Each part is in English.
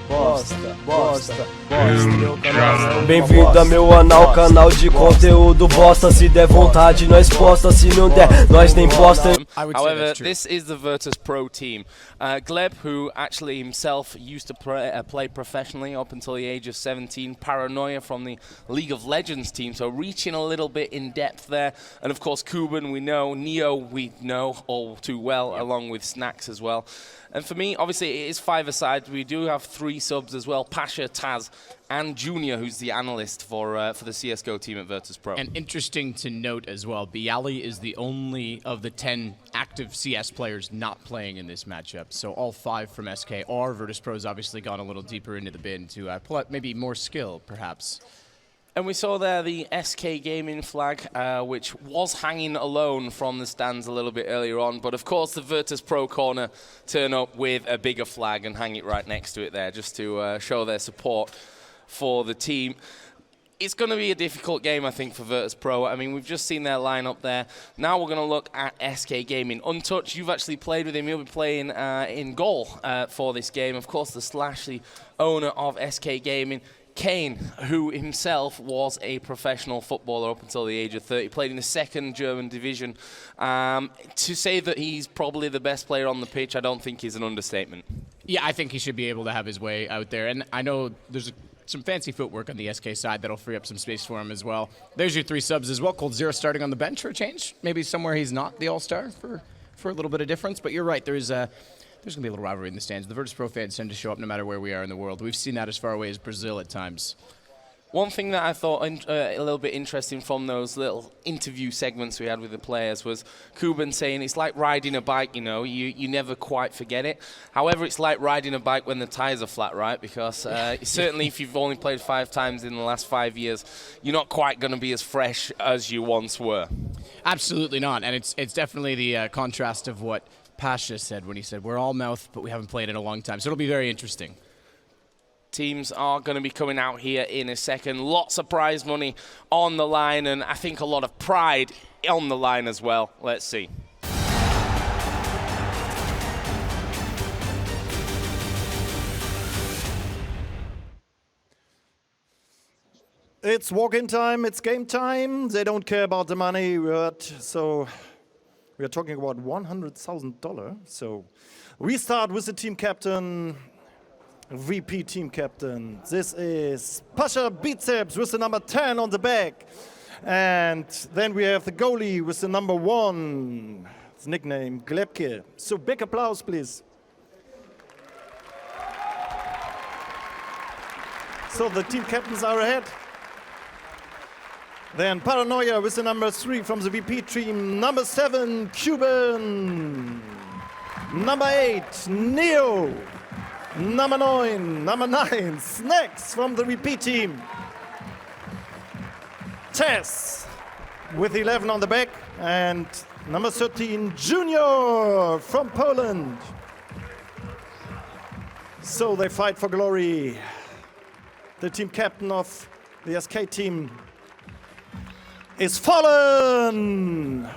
bosta, bosta, bosta. Bem-vindo a meu anal, canal de conteúdo bosta. Se der vontade, nós posta. Se não der, nós nem posta. However, this is the Virtus.pro team. Gleb, who actually himself used to play professionally up until the age of 17. Paranoia from the League of Legends team, so reaching a little bit in depth there. And of course, Kuban, we know. Neo, we know all too well, along with Snacks as well. And for me, obviously, it is five-a-side. We do have 3 subs as well, Pasha, Taz, and Junior, who's the analyst for the CSGO team at Virtus.pro. And interesting to note as well, Bialy is the only of the 10 active CS players not playing in this matchup. So all 5 from SK are. Virtus.pro's obviously gone a little deeper into the bin to pull out maybe more skill, perhaps. And we saw there the SK Gaming flag, which was hanging alone from the stands a little bit earlier on. But of course, the Virtus.pro corner turn up with a bigger flag and hang it right next to it there, just to show their support for the team. It's going to be a difficult game, I think, for Virtus.pro. I mean, we've just seen their lineup there. Now we're going to look at SK Gaming. Untouched, you've actually played with him. He'll be playing in goal for this game. Of course, the Slash, the owner of SK Gaming. Kane, who himself was a professional footballer up until the age of 30, played in the 2nd German division. To say that he's probably the best player on the pitch, I don't think is an understatement. Yeah, I think he should be able to have his way out there. And I know there's some fancy footwork on the SK side that'll free up some space for him as well. There's your 3 subs as well. Cold Zero starting on the bench for a change. Maybe somewhere he's not the all-star for a little bit of difference. But you're right, there's going to be a little rivalry in the stands. The Virtus.pro fans tend to show up no matter where we are in the world. We've seen that as far away as Brazil at times. One thing that I thought a little bit interesting from those little interview segments we had with the players was Kuban saying it's like riding a bike, you know, you never quite forget it. However, it's like riding a bike when the tires are flat, right? Because certainly if you've only played 5 times in the last 5 years, you're not quite going to be as fresh as you once were. Absolutely not. And it's definitely the contrast of what Pasha said when he said, we're all mouth, but we haven't played in a long time. So it'll be very interesting. Teams are going to be coming out here in a second. Lots of prize money on the line, and I think a lot of pride on the line as well. Let's see. It's walk-in time, it's game time. They don't care about the money, so we are talking about $100,000. So we start with the team captain, VP team captain. This is Pasha Biceps with the number 10 on the back. And then we have the goalie with the number 1, his nickname, Glebke. So big applause, please. So the team captains are ahead. Then Paranoia with the number 3 from the VP team. Number 7, Cuban. Number 8, Neo. Number 9, Snacks from the VP team. Tess with 11 on the back. And number 13, Junior from Poland. So they fight for glory. The team captain of the SK team is fallen.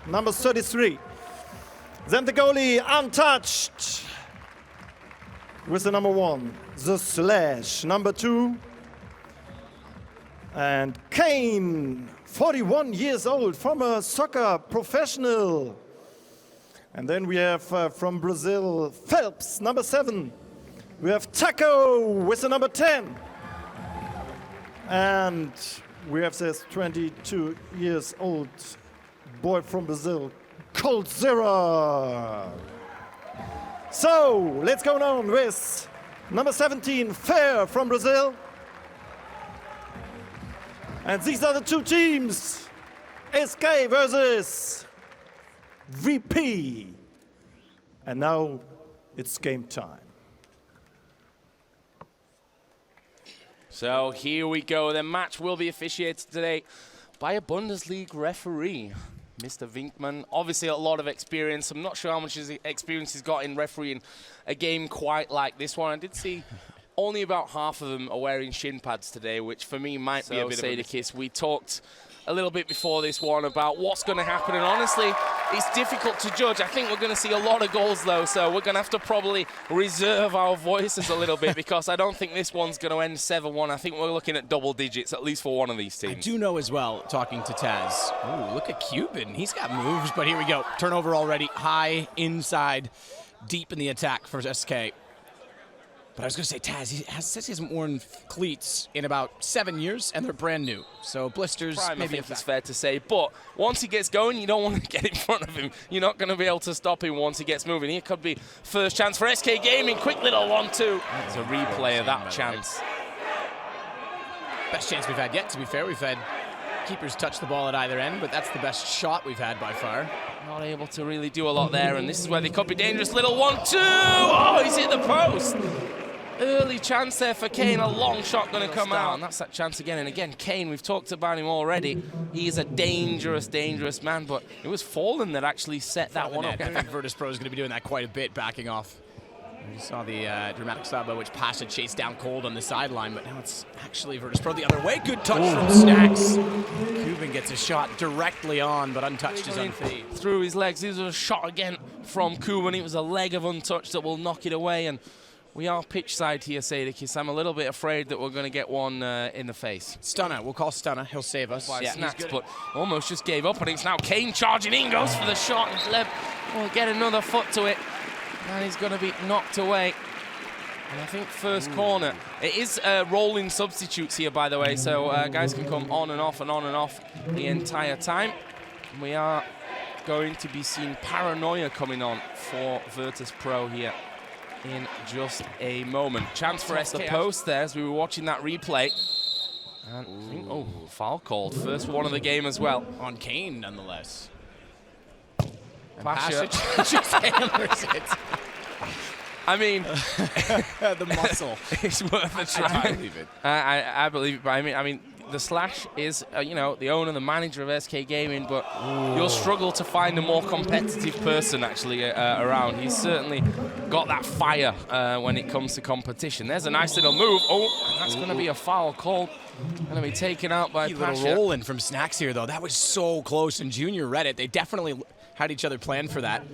Number 33. Then the goalie, untouched, with the number 1, the Slash. Number 2, and Kane, 41 years old, former soccer professional. And then we have from Brazil, Phelps, number 7. We have Taco with the number 10. And we have this 22 years old boy from Brazil, Cold Zero. So let's go on with number 17, Fair from Brazil. And these are the 2 teams, SK versus VP. And now it's game time. So here we go. The match will be officiated today by a Bundesliga referee, Mr. Winkman. Obviously a lot of experience. I'm not sure how much experience he's got in refereeing a game quite like this one. I did see only about half of them are wearing shin pads today, which for me might be a bit of a kiss. We talked a little bit before this one about what's going to happen, and honestly, it's difficult to judge. I think we're going to see a lot of goals, though, so we're going to have to probably reserve our voices a little bit because I don't think this one's going to end 7-1. I think we're looking at double digits, at least for one of these teams. I do know as well, talking to Taz, ooh, look at Cuban. He's got moves, but here we go. Turnover already, high, inside, deep in the attack for SK. But I was going to say, Taz, says he hasn't worn cleats in about 7 years, and they're brand new. So blisters, Prime, maybe I think it's fair to say. But once he gets going, you don't want to get in front of him. You're not going to be able to stop him once he gets moving. Here could be first chance for SK Gaming. Quick little 1-2. It's a replay of that chance. Best chance we've had yet, to be fair. We've had keepers touch the ball at either end, but that's the best shot we've had by far. Not able to really do a lot there, and this is where they could be dangerous. Little 1-2. Oh, he's hit the post. Early chance there for Kane, a long shot going to come out, and that's that chance again. And again, Kane, we've talked about him already. He is a dangerous, dangerous man, but it was Fallen that actually set that one up. I think Virtus.pro is going to be doing that quite a bit, backing off. We saw the dramatic style by which Pasha chased down Cold on the sideline, but now it's actually Virtus.pro the other way. Good touch from Snacks. Cuban gets a shot directly on, but Untouched is unfazed. Through his legs. This was a shot again from Cuban. It was a leg of Untouched that will knock it away, and we are pitch side here, Sadikis. I'm a little bit afraid that we're going to get one in the face. Stunner, we'll call Stunner. He'll save us. Yeah, Snacks, but almost just gave up, and it's now Kane charging in, goes for the shot, and Gleb will get another foot to it, and he's going to be knocked away. And I think first corner. It is rolling substitutes here, by the way, so guys can come on and off and on and off the entire time. And we are going to be seeing Paranoia coming on for Virtus.pro here in just a moment. Chance for SK the post there as we were watching that replay. And I think, oh, foul called. First one of the game as well. On Kane, nonetheless. Pasha just hammers it. I mean, the muscle. It's worth a try. I believe it. I believe it, but I mean, the Slash is, you know, the owner, the manager of SK Gaming, but you'll struggle to find a more competitive person actually around. He's certainly got that fire when it comes to competition. There's a nice little move. Oh, and that's going to be a foul call. Going to be taken out by Pasha. Little rolling from Snacks here, though. That was so close, and Junior read it. They definitely had each other planned for that.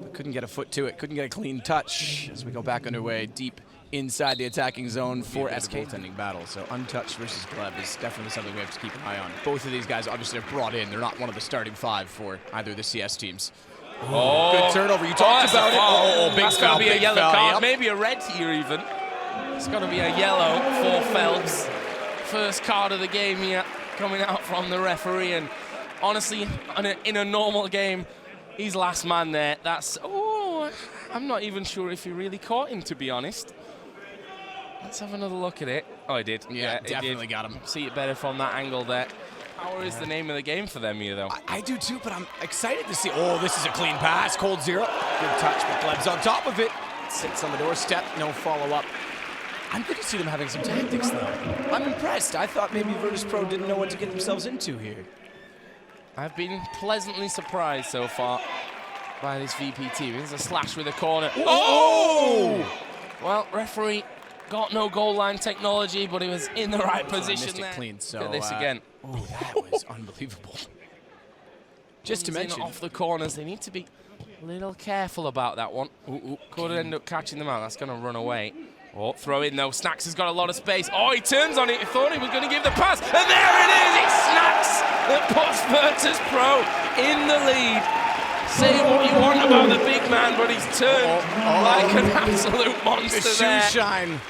But couldn't get a foot to it, couldn't get a clean touch as we go back underway deep inside the attacking zone for SK tending battle. So Untouched versus Gleb is definitely something we have to keep an eye on. Both of these guys obviously are brought in. They're not one of the starting 5 for either of the CS teams. Oh, good turnover. You talked about it. Oh, big that's foul, going to be a yellow foul, card, yep. maybe a red here even. It's going to be a yellow for Phelps. First card of the game here coming out from the referee, and honestly, in a normal game, he's last man there. That's, oh, I'm not even sure if he really caught him, to be honest. Let's have another look at it. Oh, he did. Yeah, definitely got him. See it better from that angle there. Power is the name of the game for them here, though. I do too, but I'm excited to see. Oh, this is a clean pass. Cold 0. Good touch, but Gleb's on top of it. Sits on the doorstep. No follow-up. I'm good to see them having some tactics, though. I'm impressed. I thought maybe Virtus.pro didn't know what to get themselves into here. I've been pleasantly surprised so far by this VP team. There's a slash with a corner. Oh! Well, referee got no goal line technology, but he was in the right position there. Clean, so, look at this again. Oh, that was unbelievable. Just to mention, off the corners, they need to be a little careful about that one. Could end up catching them out. That's going to run away. Oh, throw in though. Snacks has got a lot of space. Oh, he turns on it. He thought he was going to give the pass. And there it is. It's Snacks that puts Virtus.pro in the lead. Say what you want about the big man, but he's turned like an absolute monster there. Shoe shine.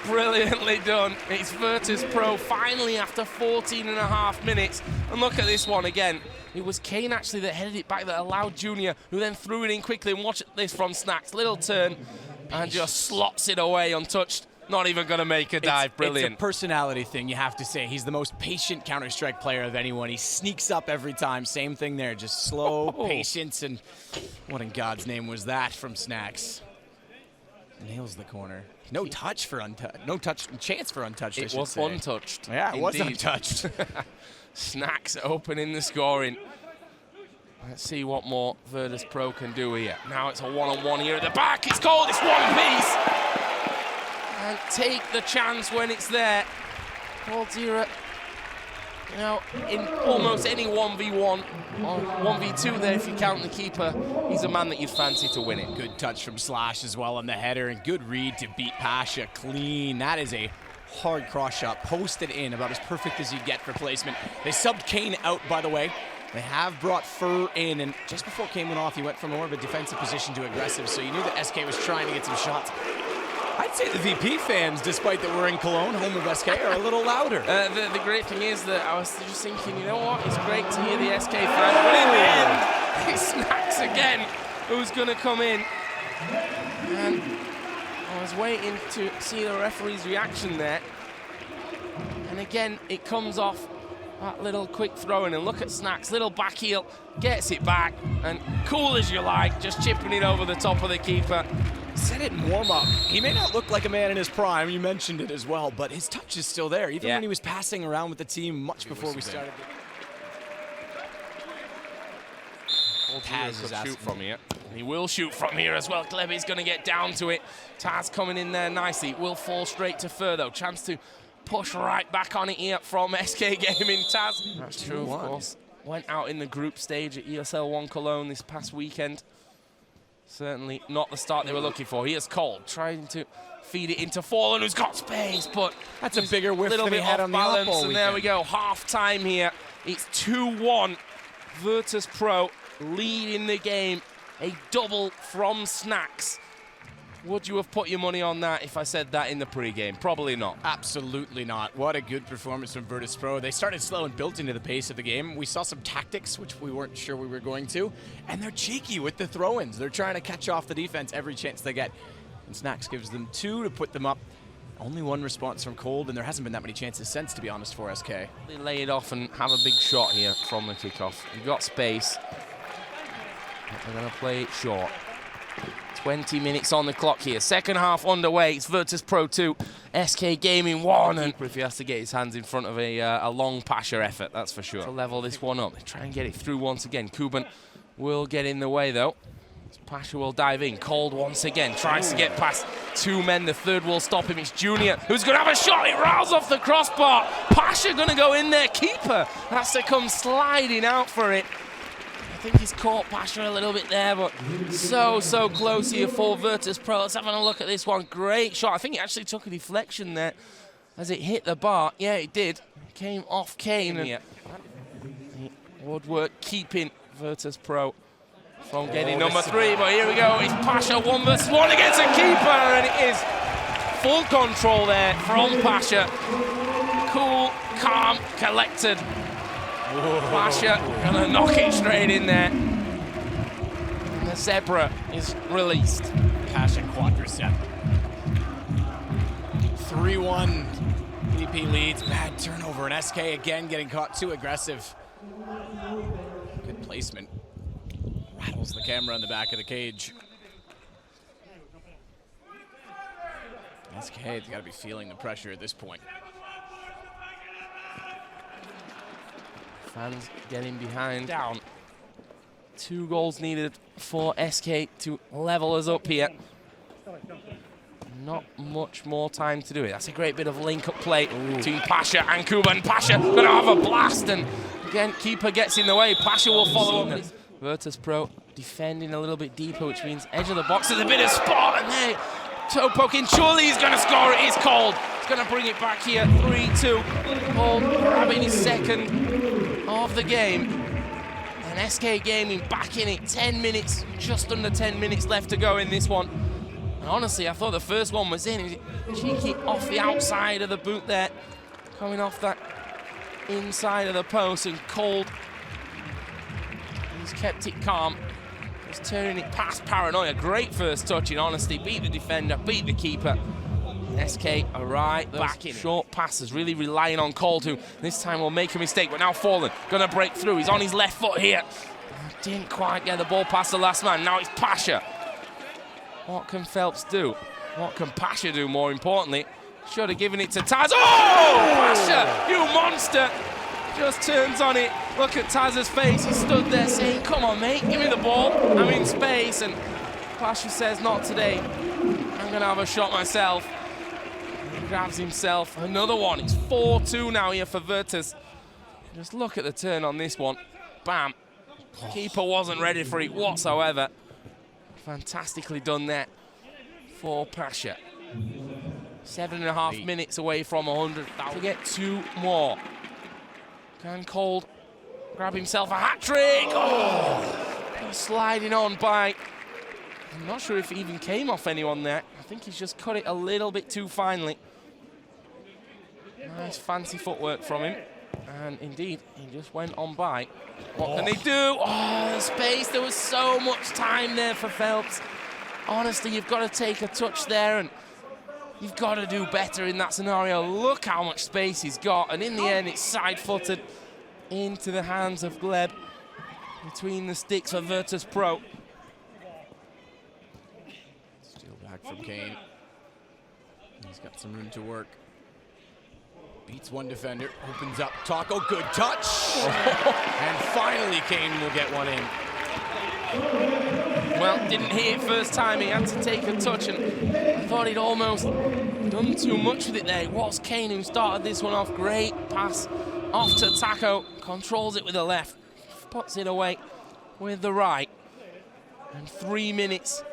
Brilliantly done. It's Virtus.pro finally after 14.5 minutes. And look at this one again. It was Kane actually that headed it back that allowed Junior, who then threw it in quickly. And watch this from Snacks. Little turn and just slots it away untouched. Not even going to make a dive. Brilliant. It's a personality thing, you have to say. He's the most patient Counter-Strike player of anyone. He sneaks up every time. Same thing there. Just slow patience. And what in God's name was that from Snacks? Nails the corner. No touch for Untouched. No touch chance for Untouched, It was untouched. Yeah, it was untouched. Snacks opening the scoring. Let's see what more Virtus.pro can do here. Now it's a one-on-one here at the back. It's called. It's one piece. And take the chance when it's there. Cold 0 You know, in almost any 1v1 or 1v2 there, if you count the keeper, he's a man that you'd fancy to win it. Good touch from Slash as well on the header, and good read to beat Pasha clean. That is a hard cross shot, posted in, about as perfect as you get for placement. They subbed Kane out, by the way. They have brought Fur in, and just before Kane went off, he went from more of a defensive position to aggressive, so you knew that SK was trying to get some shots. I'd say the VP fans, despite that we're in Cologne, home of SK, are a little louder. The great thing is that I was just thinking, you know what, it's great to hear the SK fans, but in the end, it's Snacks again who's going to come in. And I was waiting to see the referee's reaction there. And again, it comes off that little quick throw in, and look at Snacks, little back heel, gets it back, and cool as you like, just chipping it over the top of the keeper. Said it in warm-up. He may not look like a man in his prime, you mentioned it as well, but his touch is still there, even when he was passing around with the team much before we started. Taz is shoot from here. He will shoot from here as well. Gleby's going to get down to it. Taz coming in there nicely. Will fall straight to Fur, though. Chance to push right back on it here from SK Gaming. Taz, that's true, of course. Went out in the group stage at ESL 1 Cologne this past weekend. Certainly not the start they were looking for. Here's Cole trying to feed it into Fallen, who's got space, but that's a bigger whiff than he had on the balance. And there we go, half time here. It's 2-1. Virtus.pro leading the game. A double from Snacks. Would you have put your money on that if I said that in the pregame? Probably not. Absolutely not. What a good performance from Virtus.pro. They started slow and built into the pace of the game. We saw some tactics, which we weren't sure we were going to, and they're cheeky with the throw-ins. They're trying to catch off the defense every chance they get, and Snacks gives them 2 to put them up. Only 1 response from Cold, and there hasn't been that many chances since, to be honest, for SK. They lay it off and have a big shot here from the kickoff. You've got space. They're going to play it short. 20 minutes on the clock here. Second half underway. It's Virtus.pro 2, SK Gaming 1. And if he has to get his hands in front of a long Pasha effort, that's for sure. To level this one up. They try and get it through once again. Kuban will get in the way, though. Pasha will dive in. Cold once again. Tries to get past 2 men. The third will stop him. It's Junior who's going to have a shot. It rails off the crossbar. Pasha going to go in there. Keeper has to come sliding out for it. I think he's caught Pasha a little bit there, but so close here for Virtus.pro. Let's have a look at this one. Great shot. I think it actually took a deflection there as it hit the bar. Yeah, it did. Came off Kane. And Woodwork keeping Virtus.pro from getting number 3. But here we go. It's Pasha 1 versus 1 against a keeper, and it is full control there from Pasha. Cool, calm, collected. Pasha gonna knock it straight in there. And the Zebra is released. Pasha quadricep. 3-1. VP leads. Bad turnover. And SK again getting caught too aggressive. Good placement. Rattles the camera in the back of the cage. SK's got to be feeling the pressure at this point. Fans getting behind. Down. 2 goals needed for SK to level us up here. Not much more time to do it. That's a great bit of link-up play between Pasha and Kuban. Pasha gonna have a blast, and again, keeper gets in the way. Pasha will follow up. Virtus.pro defending a little bit deeper, which means edge of the box. There's a bit of spot, and there, toe poking. Surely he's gonna score it. It's Cold. He's gonna bring it back here. 3-2. Cold grabbing his second of the game, and SK Gaming back in it. 10 minutes, just under 10 minutes left to go in this one. And honestly, I thought the first one was in. Cheeky off the outside of the boot there, coming off that inside of the post, and Cold, he's kept it calm. He's turning it past Paranoia. Great first touch in honesty. Beat the defender, beat the keeper. SK are right back in. Short passes, really relying on Cold, who this time will make a mistake, but now Fallen gonna break through. He's on his left foot here. Didn't quite get the ball past the last man. Now it's Pasha. What can Phelps do? What can Pasha do, more importantly? Should have given it to Taz. Oh! Pasha, you monster! Just turns on it. Look at Taz's face. He stood there saying, come on, mate, give me the ball. I'm in space. And Pasha says, not today. I'm gonna have a shot myself. He grabs himself another one. It's 4-2 now here for Virtus. Just look at the turn on this one. Bam. Keeper wasn't ready for it whatsoever. Fantastically done there for Pasha. 7.5 minutes away from 100,000 to get 2 more. Can Cold grab himself a hat-trick? Oh, sliding on by. I'm not sure if he even came off anyone there. I think he's just cut it a little bit too finely. Nice fancy footwork from him. And indeed, he just went on by. What can they do? Oh, the space. There was so much time there for Phelps. Honestly, you've got to take a touch there, and you've got to do better in that scenario. Look how much space he's got. And in the end, it's side-footed into the hands of Gleb. Between the sticks for Virtus.pro. Steal back from Kane. He's got some room to work. Beats one defender, opens up Taco, good touch. And finally Kane will get one in. Well, didn't hit it first time, he had to take a touch, and I thought he'd almost done too much with it there. It was Kane who started this one off. Great pass off to Taco, controls it with the left, puts it away with the right. And 3 minutes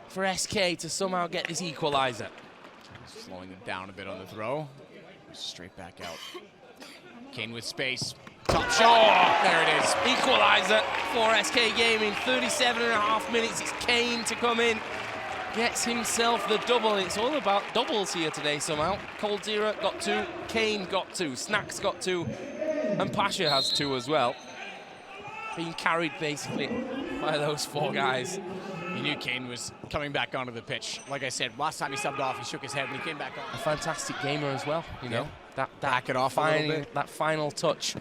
for SK to somehow get this equalizer. Slowing them down a bit on the throw. Straight back out. Kane with space. Top shot. There it is. Equalizer for SK Gaming. 37.5 minutes. It's Kane to come in. Gets himself the double. It's all about doubles here today somehow. Cold Zero got 2. Kane got 2. Snacks got 2. And Pasha has 2 as well. Being carried basically by those 4 guys. He knew Kane was coming back onto the pitch. Like I said, last time he subbed off, he shook his head when he came back on. A fantastic gamer as well, you know. That back it off a little bit. That final touch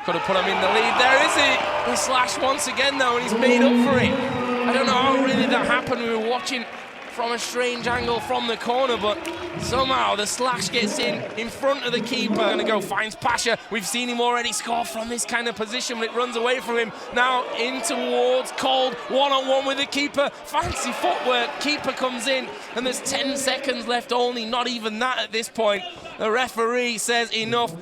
could have put him in the lead. There is it. The slash once again though, and he's made up for it. I don't know how really that happened. We were watching from a strange angle from the corner, but somehow the slash gets in front of the keeper. Gonna go, finds Pasha. We've seen him already score from this kind of position, but it runs away from him. Now in towards Cold, one-on-one with the keeper. Fancy footwork, keeper comes in, and there's 10 seconds left only, not even that at this point. The referee says enough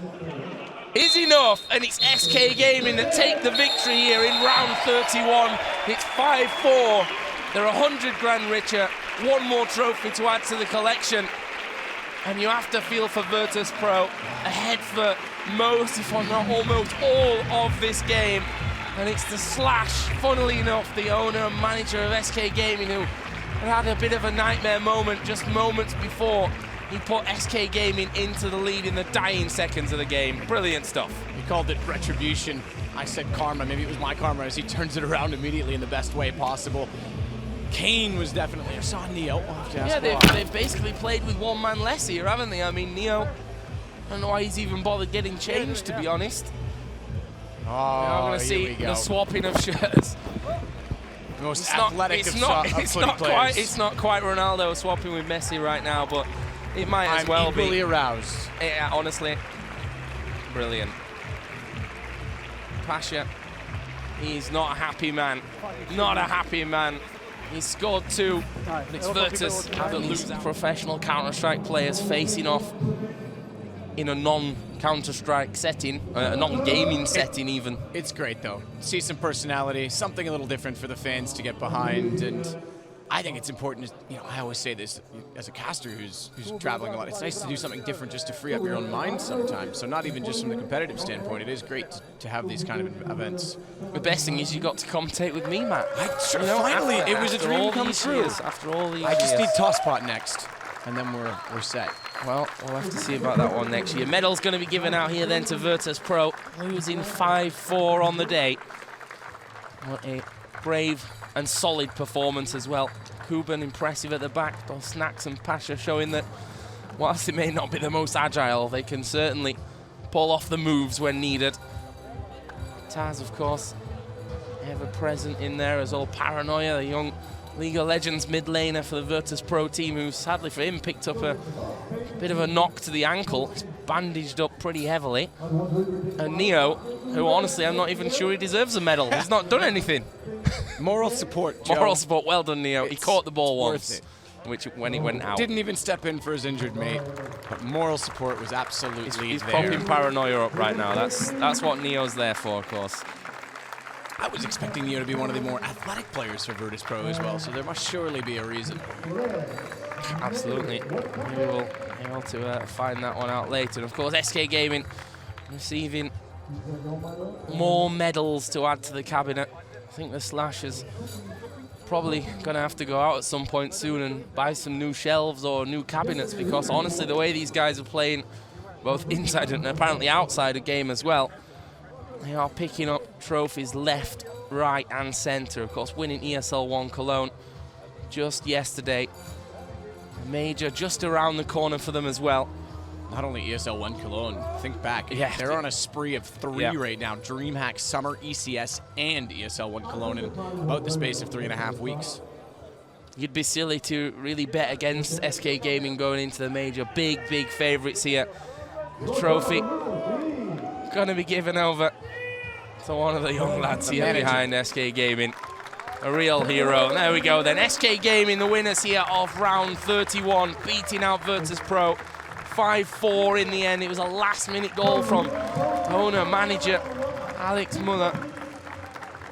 is enough, and it's SK Gaming that take the victory here in round 31. It's 5-4. They're 100 grand richer. 1 more trophy to add to the collection. And you have to feel for Virtus.pro, ahead for most, if not almost all of this game. And it's the slash, funnily enough, the owner and manager of SK Gaming, who had a bit of a nightmare moment just moments before he put SK Gaming into the lead in the dying seconds of the game. Brilliant stuff. He called it retribution. I said karma, maybe it was my karma, as he turns it around immediately in the best way possible. Kane was definitely, I saw Neo. Yeah, they've basically played with 1 man less here, haven't they? I mean, Neo, I don't know why he's even bothered getting changed, to be honest. Oh, I'm going to see the swapping of shirts. The most athletic of footy players. It's not quite Ronaldo swapping with Messi right now, but it might as well be. I'm equally aroused. Yeah, honestly, brilliant. Pasha, he's not a happy man. Not a happy man. He scored 2, but it's Virtus that lose. Professional Counter-Strike players facing off in a non-Counter-Strike setting, a non-gaming setting even. It's great though. See some personality, something a little different for the fans to get behind, and I think it's important, you know, I always say this, as a caster who's traveling a lot, it's nice to do something different just to free up your own mind sometimes. So not even just from the competitive standpoint, it is great to have these kind of events. The best thing is you got to commentate with me, Matt. Finally, it was a dream come true. After all these I just need Tosspot next, and then we're set. Well, we'll have to see about that one next year. Medal's going to be given out here then to Virtus.pro, losing 5-4 on the day. What a brave and solid performance as well. Kuban impressive at the back, both Snacks and Pasha showing that whilst it may not be the most agile, they can certainly pull off the moves when needed. Taz, of course, ever present in there as all Paranoia, the young League of Legends mid laner for the Virtus.pro team, who sadly for him picked up a bit of a knock to the ankle. He's bandaged up pretty heavily. And Neo, who honestly I'm not even sure he deserves a medal. He's not done anything. Moral support, Joe. Moral support, well done, Neo. He caught the ball once. which when he went out. Didn't even step in for his injured mate, but moral support was absolutely He's there. popping paranoia up right now. That's what Neo's there for, of course. I was expecting Neo to be one of the more athletic players for Virtus.pro as well, so there must surely be a reason. Absolutely. Maybe we'll be able to find that one out later. And of course, SK Gaming receiving more medals to add to the cabinet. I think the Slash is probably going to have to go out at some point soon and buy some new shelves or new cabinets, because honestly, the way these guys are playing, both inside and apparently outside the game as well, they are picking up trophies left, right, and center. Of course, winning ESL 1 Cologne just yesterday. A major just around the corner for them as well. Not only ESL 1 Cologne, think back. Yeah. They're on a spree of 3 right now. DreamHack, Summer, ECS, and ESL 1 Cologne in about the space of 3.5 weeks. You'd be silly to really bet against SK Gaming going into the major. Big, big favorites here. The trophy going to be given over to one of the young lads here behind SK Gaming. A real hero. There we go then. SK Gaming, the winners here of round 31, beating out Virtus.pro 5-4 in the end. It was a last-minute goal from owner-manager Alex Muller.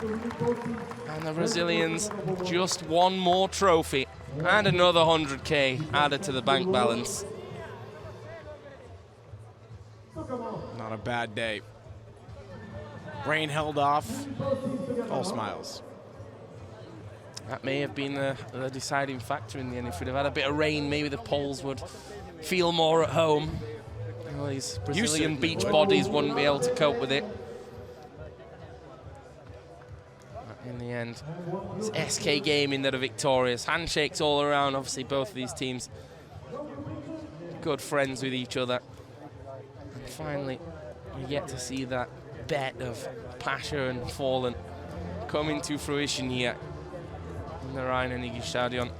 And the Brazilians just one more trophy and another 100K added to the bank balance. Not a bad day. Rain held off. All smiles. That may have been the deciding factor in the end. If we'd have had a bit of rain, maybe the Poles would feel more at home. You know, these Brazilian beach bodies wouldn't be able to cope with it. But in the end, it's SK Gaming that are victorious. Handshakes all around. Obviously, both of these teams good friends with each other. And finally, we get to see that bet of Pasha and Fallen coming to fruition here in the Rhein-Hennig Stadion.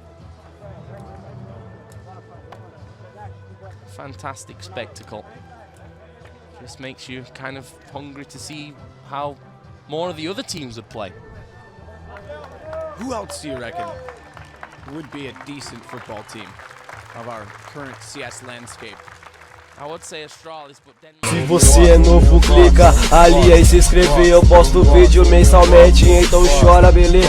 Fantastic spectacle. Just makes you kind of hungry to see how more of the other teams would play. Who else do you reckon would be a decent football team of our current CS landscape? I would say Astralis, but then... Se você é novo, clica ali aí se inscrever. Eu posto vídeo mensalmente, então chora, beleza?